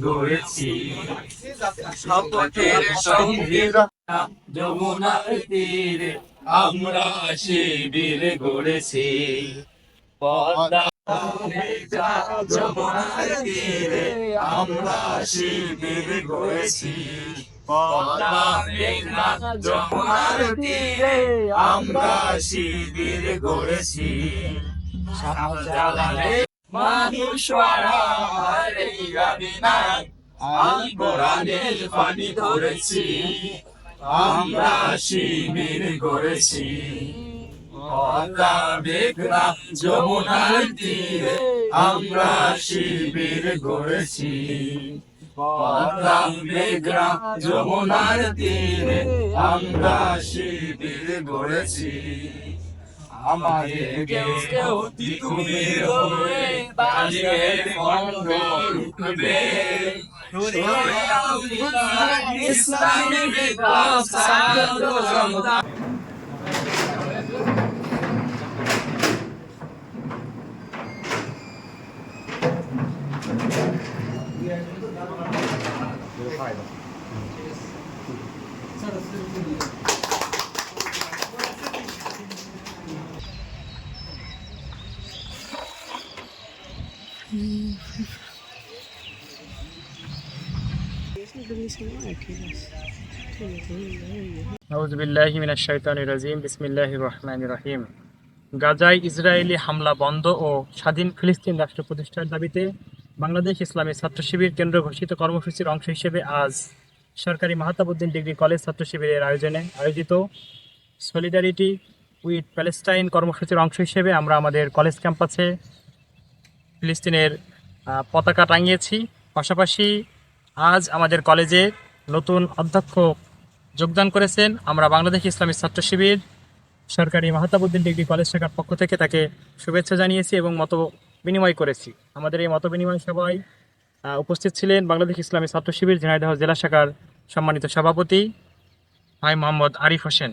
গড়েছি শপথের সঙ্গে যমুনার তীরে আমরা শিবির গড়েছি পদ্মা যমুনার তীরে আমরা শিবির গড়েছি পদ্মা মেঘনা যমুনার তীরে আমরা শিবির গড়েছি শাহজালালে মানুষ আল কোরআনের পানি ধরেছি আমরা শিবির গড়েছি পদ্মা মেঘনা যমুনার তীরে আমরা শিবির গড়েছি পদ্মা মেঘনা যমুনার তীরে আমরা শিবির গড়েছি আমাদের কেউ তিতুমির হয়ে বাজের কণ্ঠ রুখবে ইসলামী বিপ্লব ছাত্র জনতা আউযু বিল্লাহি মিনাশ শাইতানির রাজিম বিসমিল্লাহির রহমানির রহিম। গাজায় ইসরায়েলি হামলা বন্ধ ও স্বাধীন ফিলিস্তিন রাষ্ট্র প্রতিষ্ঠার দাবিতে বাংলাদেশ ইসলামী ছাত্র শিবির কেন্দ্র ঘোষিত কর্মসূচির অংশ হিসেবে আজ সরকারি মাহতাবউদ্দিন ডিগ্রি কলেজ ছাত্র শিবিরের আয়োজিত সলিডারিটি উইথ প্যালেস্টাইন কর্মসূচির অংশ হিসেবে আমরা আমাদের কলেজ ক্যাম্পাসে ফিলিস্তিনের পতাকা টাঙিয়েছি। পাশাপাশি আজ আমাদের কলেজে নতুন অধ্যক্ষ যোগদান করেছেন। আমরা বাংলাদেশ ইসলামী ছাত্র শিবির সরকারি মাহতাবউদ্দিন ডিগ্রি কলেজ শাখার পক্ষ থেকে তাকে শুভেচ্ছা জানিয়েছি এবং মত বিনিময় করেছি। আমাদের এই মত বিনিময় সভায় উপস্থিত ছিলেন বাংলাদেশ ইসলামী ছাত্র শিবির ঝিনাইদহ জেলা শাখার সম্মানিত সভাপতি ভাই মোহাম্মদ আরিফ হোসেন।